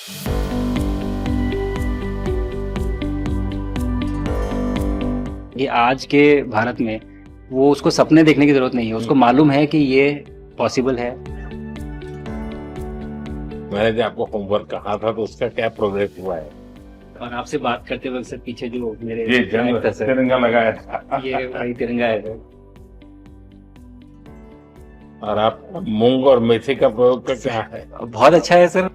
ये आज के भारत में वो उसको सपने देखने की जरूरत नहीं है, उसको मालूम है कि ये पॉसिबल है। मैंने जो आपको होमवर्क कहा था तो उसका क्या प्रोग्रेस हुआ है? और आपसे बात करते वक्त सर पीछे जो मेरे ये जंग तिरंगा लगाया था, ये वही तिरंगा है सर। और आप मूंग और मेथी का प्रयोग का क्या है? बहुत अच्छा है सर।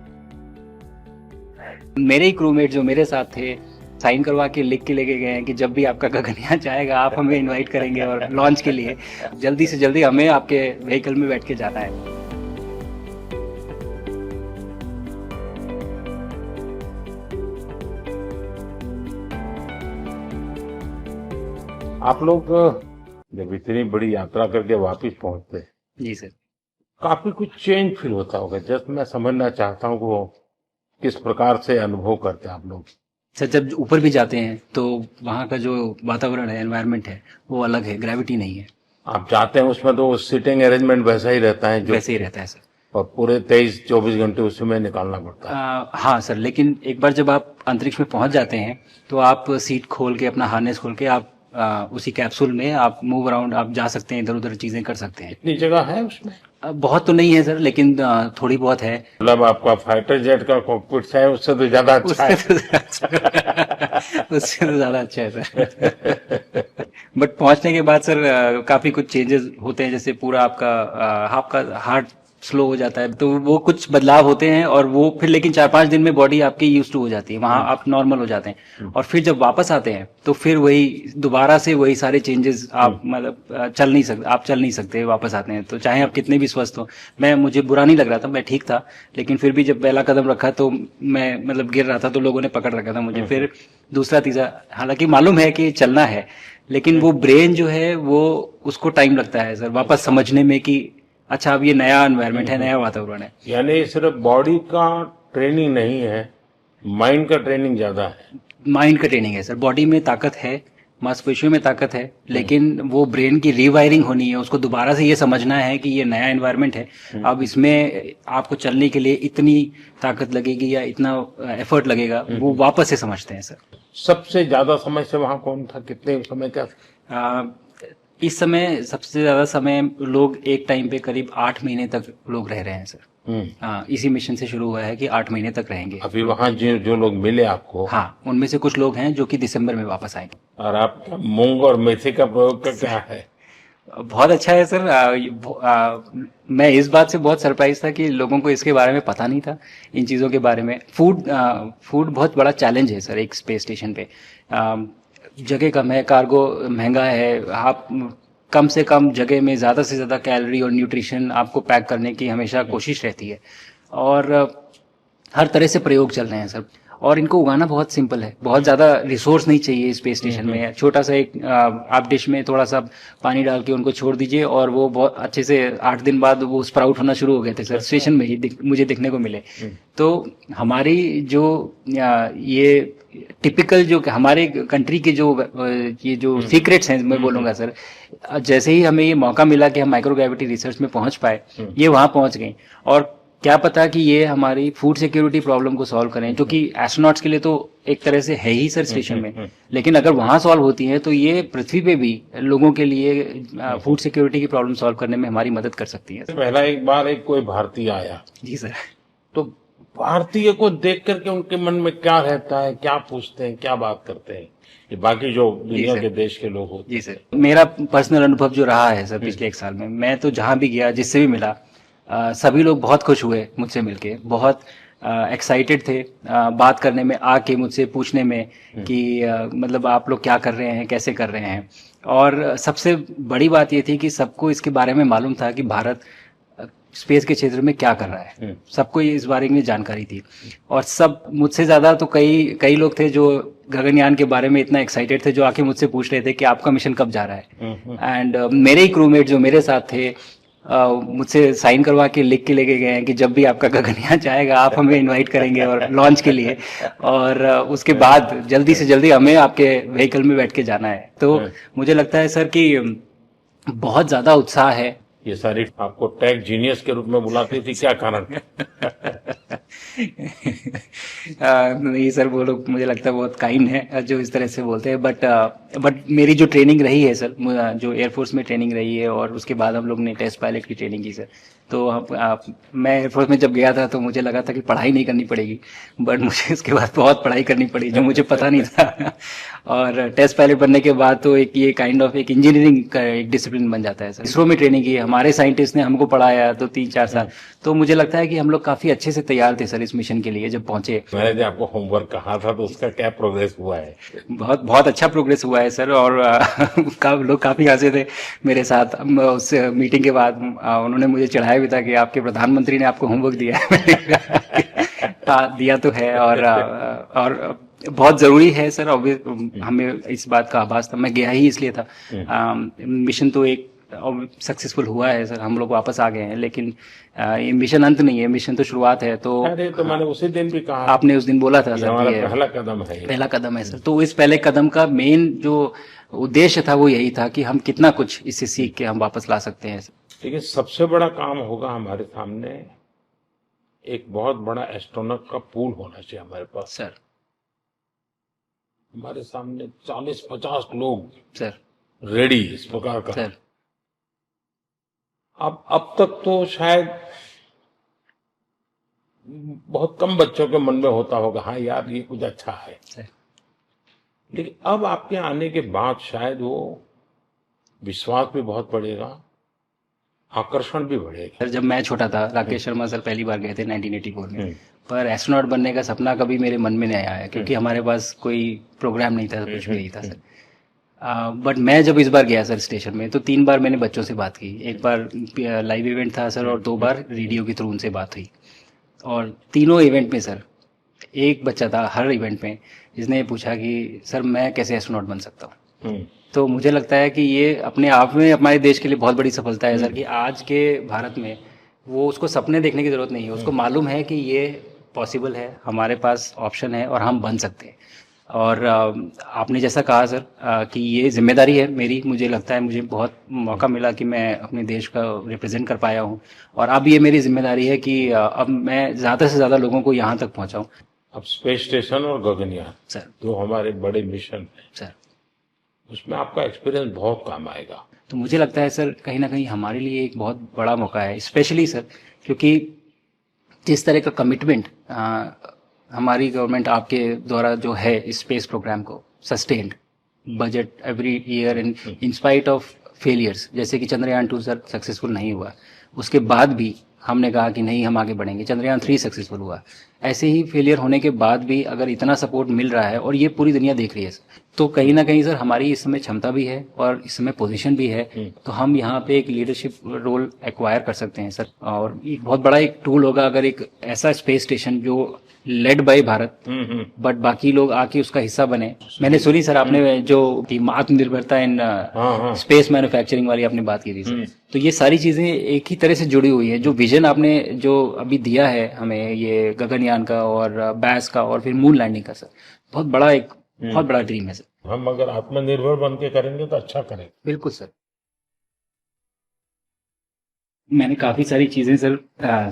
मेरे ही क्रूमेट जो मेरे साथ थे साइन करवा के लिख के लेके गए हैं कि जब भी आपका गगनयान जाएगा आप हमें इनवाइट करेंगे और लॉन्च के लिए जल्दी से जल्दी हमें आपके व्हीकल में बैठ के जाना है। आप लोग जब इतनी बड़ी यात्रा करके वापस पहुंचते हैं, जी सर। काफी कुछ चेंज फील होता होगा। जस्ट मैं समझना चाहता हूँ वो किस प्रकार से अनुभव करते हैं आप लोग। सर जब ऊपर भी जाते हैं तो वहाँ का जो वातावरण है, एनवायरनमेंट है, वो अलग है, ग्रेविटी नहीं है। आप जाते हैं उसमें तो सिटिंग अरेंजमेंट वैसा ही रहता है जो वैसे ही रहता है सर। और पूरे 23-24 घंटे उसमें निकालना पड़ता है। हाँ सर, लेकिन एक बार जब आप अंतरिक्ष में पहुंच जाते हैं तो आप सीट खोल के अपना हार्नेस खोल के आप उसी कैप्सूल में आप मूव अराउंड आप जा सकते हैं, इधर उधर चीजें कर सकते हैं। इतनी जगह है उसमें? बहुत तो नहीं है सर, लेकिन थोड़ी बहुत है। मतलब आपका फाइटर जेट का कॉकपिट है उससे तो ज्यादा अच्छा है। उससे तो ज्यादा अच्छा है सर। बट पहुंचने के बाद सर काफी कुछ चेंजेस होते हैं, जैसे पूरा आपका हार्ट स्लो हो जाता है, तो वो कुछ बदलाव होते हैं और वो फिर लेकिन 4-5 दिन में बॉडी आपकी यूज टू हो जाती है, वहां आप नॉर्मल हो जाते हैं। और फिर जब वापस आते हैं तो फिर वही दोबारा से वही सारे चेंजेस आप मतलब चल नहीं सकते वापस आते हैं, तो चाहे आप कितने भी स्वस्थ हो। मुझे बुरा नहीं लग रहा था, मैं ठीक था, लेकिन फिर भी जब पहला कदम रखा तो मैं मतलब गिर रहा था तो लोगों ने पकड़ रखा था मुझे। फिर दूसरा तीसरा, हालांकि मालूम है कि चलना है, लेकिन वो ब्रेन जो है वो उसको टाइम लगता है सर वापस समझने में कि अच्छा अब ये नया एनवायरनमेंट है, नया वातावरण है। यानी सिर्फ बॉडी का ट्रेनिंग नहीं है, माइंड का ट्रेनिंग ज्यादा है। माइंड का ट्रेनिंग है सर। बॉडी में ताकत है, मांसपेशियों में ताकत है, लेकिन वो ब्रेन की रीवायरिंग होनी है, उसको दोबारा से ये समझना है कि ये नया एनवायरनमेंट है। अब इसमें आपको चलने के लिए इतनी ताकत लगेगी या इतना एफर्ट लगेगा, वो वापस से समझते हैं सर। सबसे ज्यादा समय से वहां कौन था, कितने समय का? इस समय सबसे ज्यादा समय लोग एक टाइम पे करीब 8 महीने तक लोग रह रहे हैं सर। हाँ, इसी मिशन से शुरू हुआ है कि 8 महीने तक रहेंगे। अभी वहां जो लोग मिले आपको? हाँ, उनमें से कुछ लोग हैं जो कि दिसंबर में वापस आएंगे। और आप मूंग और मेथी का प्रयोग का क्या है? बहुत अच्छा है सर। मैं इस बात से बहुत सरप्राइज था कि लोगों को इसके बारे में पता नहीं था, इन चीज़ों के बारे में। फूड बहुत बड़ा चैलेंज है सर एक स्पेस स्टेशन पे। जगह कम है, कार्गो महंगा है, आप कम से कम जगह में ज़्यादा से ज़्यादा कैलोरी और न्यूट्रिशन आपको पैक करने की हमेशा कोशिश रहती है। और हर तरह से प्रयोग चल रहे हैं सर। और इनको उगाना बहुत सिंपल है, बहुत ज़्यादा रिसोर्स नहीं चाहिए स्पेस स्टेशन में। छोटा सा एक आप डिश में थोड़ा सा पानी डाल के उनको छोड़ दीजिए और वो बहुत अच्छे से 8 दिन बाद वो स्प्राउट होना शुरू हो गए थे सर, स्टेशन में ही मुझे देखने को मिले। तो हमारी जो ये टिपिकल जो हमारे कंट्री के जो ये जो सीक्रेट्स हैं मैं बोलूँगा सर, जैसे ही हमें ये मौका मिला कि हम माइक्रोग्रेविटी रिसर्च में पहुंच पाए, ये वहाँ पहुंच गई। और क्या पता कि ये हमारी फूड सिक्योरिटी प्रॉब्लम को सॉल्व करें, जो कि एस्ट्रोनॉट्स के लिए तो एक तरह से है ही सर स्टेशन में, लेकिन अगर वहां सॉल्व होती है तो ये पृथ्वी पे भी लोगों के लिए फूड सिक्योरिटी की प्रॉब्लम सॉल्व करने में हमारी मदद कर सकती है। पहला एक बार कोई भारतीय आया। जी सर। तो भारतीय को देख करके उनके मन में क्या रहता है, क्या पूछते हैं, क्या बात करते हैं, ये बाकी जो दुनिया के देश के लोग होते हैं? जी सर, मेरा पर्सनल अनुभव जो रहा है सर पिछले 1 साल में, मैं तो जहां भी गया जिससे भी मिला, सभी लोग बहुत खुश हुए मुझसे मिलके, बहुत एक्साइटेड थे बात करने में, आके मुझसे पूछने में कि मतलब आप लोग क्या कर रहे हैं, कैसे कर रहे हैं। और सबसे बड़ी बात ये थी कि सबको इसके बारे में मालूम था कि भारत स्पेस के क्षेत्र में क्या कर रहा है, सबको इस बारे में जानकारी थी। और सब मुझसे ज्यादा तो कई लोग थे जो गगनयान के बारे में इतना एक्साइटेड थे, जो आके मुझसे पूछ रहे थे कि आपका मिशन कब जा रहा है। एंड मेरे ही क्रूमेट जो मेरे साथ थे मुझसे साइन करवा के लिख के लेके गए हैं कि जब भी आपका गगनयान जाएगा आप हमें इनवाइट करेंगे और लॉन्च के लिए, और उसके बाद जल्दी से जल्दी हमें आपके व्हीकल में बैठ के जाना है। तो मुझे लगता है सर कि बहुत ज़्यादा उत्साह है ये सारी आपको टेक जीनियस के रूप में बुलाती थी, क्या कारण? नहीं सर, वो लोग मुझे लगता है बहुत काइंड है जो इस तरह से बोलते हैं, बट मेरी जो ट्रेनिंग रही है सर, जो एयरफोर्स में ट्रेनिंग रही है और उसके बाद हम लोग ने टेस्ट पायलट की ट्रेनिंग की सर। तो मैं एयरफोर्स में जब गया था तो मुझे लगा था कि पढ़ाई नहीं करनी पड़ेगी, बट मुझे इसके बाद बहुत पढ़ाई करनी पड़ी जो मुझे पता नहीं था। और टेस्ट पायलट बनने के बाद तो एक ये काइंड ऑफ एक इंजीनियरिंग का एक डिसिप्लिन बन जाता है सर। इसरो में ट्रेनिंग की, हमारे साइंटिस्ट ने हमको पढ़ाया तो 3-4 साल। तो मुझे लगता है कि हम लोग काफी अच्छे से तैयार थे सर इस मिशन के लिए जब पहुंचे। मैंने जो आपको होमवर्क कहा था तो उसका क्या प्रोग्रेस हुआ है? बहुत बहुत अच्छा प्रोग्रेस हुआ है सर। और लोग काफी हंसे थे मेरे साथ। उस मीटिंग के बाद उन्होंने मुझे चढ़ाया भी था कि आपके प्रधानमंत्री ने आपको होमवर्क दिया है। मैंने कहा कि हाँ, दिया तो है। और बहुत जरूरी है सर। हमें इस बात का आभास था, मैं गया ही इसलिए था। मिशन तो एक सक्सेसफुल हुआ है सर, हम लोग वापस आ गए हैं, लेकिन ये मिशन अंत नहीं है, मिशन तो शुरुआत है। तो अरे तो मैंने उसी दिन भी कहा, आपने उस दिन बोला था ये सर हमारा कि ये पहला कदम है। पहला कदम है सर। तो इस पहले कदम का मेन जो उद्देश्य था वो यही था कि हम कितना कुछ इससे सीख के हम वापस ला सकते हैं सर। देखिए, सबसे बड़ा काम होगा हमारे सामने, एक बहुत बड़ा एस्ट्रोनॉट का पूल होना चाहिए हमारे पास। सर हमारे सामने 40-50 लोग सर रेडी इस प्रकार का। सर अब तक तो शायद बहुत कम बच्चों के मन में होता होगा, हाँ यार ये कुछ अच्छा है। सर लेकिन अब आपके आने के बाद शायद वो विश्वास भी बहुत बढ़ेगा, आकर्षण भी बढ़ेगा। सर जब मैं छोटा था, राकेश शर्मा सर पहली बार गए थे 1984 में, हम्म, पर एस्ट्रोनॉट बनने का सपना कभी मेरे मन में नहीं आया क्योंकि हमारे पास कोई प्रोग्राम नहीं था, कुछ भी नहीं था सर। बट मैं जब इस बार गया सर स्टेशन में, तो 3 बार मैंने बच्चों से बात की। एक बार लाइव इवेंट था सर, और 2 बार रेडियो के थ्रू उनसे बात हुई। और तीनों इवेंट में सर एक बच्चा था हर इवेंट में जिसने ये पूछा कि सर मैं कैसे एस्ट्रोनॉट बन सकता हूँ। तो मुझे लगता है कि ये अपने आप में हमारे देश के लिए बहुत बड़ी सफलता है सर, कि आज के भारत में वो उसको सपने देखने की ज़रूरत नहीं है, उसको मालूम है कि ये पॉसिबल है, हमारे पास ऑप्शन है और हम बन सकते हैं। और आपने जैसा कहा सर कि ये जिम्मेदारी है मेरी, मुझे लगता है मुझे बहुत मौका मिला कि मैं अपने देश का रिप्रेजेंट कर पाया हूँ। और अब ये मेरी जिम्मेदारी है कि अब मैं ज़्यादा से ज़्यादा लोगों को यहाँ तक पहुँचाऊँ। अब स्पेस स्टेशन और गगनयान सर जो हमारे बड़े मिशन हैं, सर उसमें आपका एक्सपीरियंस बहुत काम आएगा। तो मुझे लगता है सर कहीं ना कहीं हमारे लिए एक बहुत बड़ा मौका है, स्पेशली सर क्योंकि जिस तरह का कमिटमेंट हमारी गवर्नमेंट आपके द्वारा जो है इस स्पेस प्रोग्राम को sustained budget every year in spite of failures, जैसे कि चंद्रयान 2 सर सक्सेसफुल नहीं हुआ, उसके बाद भी हमने कहा कि नहीं हम आगे बढ़ेंगे, चंद्रयान 3 सक्सेसफुल हुआ। ऐसे ही फेलियर होने के बाद भी अगर इतना सपोर्ट मिल रहा है और ये पूरी दुनिया देख रही है, तो कहीं ना कहीं सर हमारी इस समय क्षमता भी है और इस समय पोजीशन भी है, तो हम यहाँ पे एक लीडरशिप रोल एक्वायर कर सकते हैं सर। और एक बहुत बड़ा एक टूल होगा अगर एक ऐसा स्पेस स्टेशन जो लेड बाय भारत बट बाकी लोग आके उसका हिस्सा बने। मैंने सुनी सर आपने जो आत्मनिर्भरता इन स्पेस मैन्युफैक्चरिंग वाली आपने बात की थी सर, तो ये सारी चीजें एक ही तरह से जुड़ी हुई है। जो विजन आपने जो अभी दिया है हमें, ये गगनयान का और बैस का और फिर मून लैंडिंग का सर, बहुत बड़ा ड्रीम है सर। हम अगर आत्मनिर्भर बन के करेंगे तो अच्छा करेंगे। बिल्कुल सर। मैंने काफी सारी चीजें सर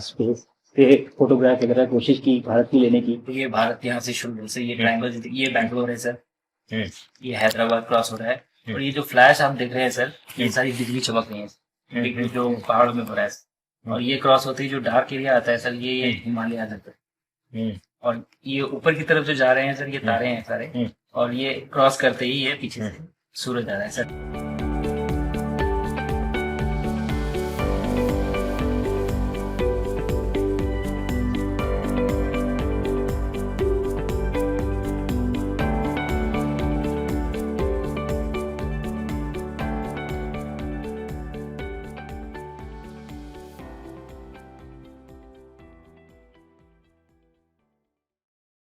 स्पेस से फोटोग्राफ वगैरह कोशिश की भारत की लेने की। तो ये भारत यहाँ से शुरू से ये ट्रायंगल, ये बैंगलोर है सर, ये हैदराबाद क्रॉस हो रहा है, और ये जो फ्लैश आप देख रहे हैं सर, ये सारी बिजली चमक रही है, बिजली जो पहाड़ों में हो रहा है। और ये क्रॉस होते ही जो डार्क एरिया आता है सर, ये हिमालय आ जाता है। और ये ऊपर की तरफ जो जा रहे हैं सर, ये तारे हैं सारे, और ये क्रॉस करते ही ये पीछे से सूरज आ रहा है सर।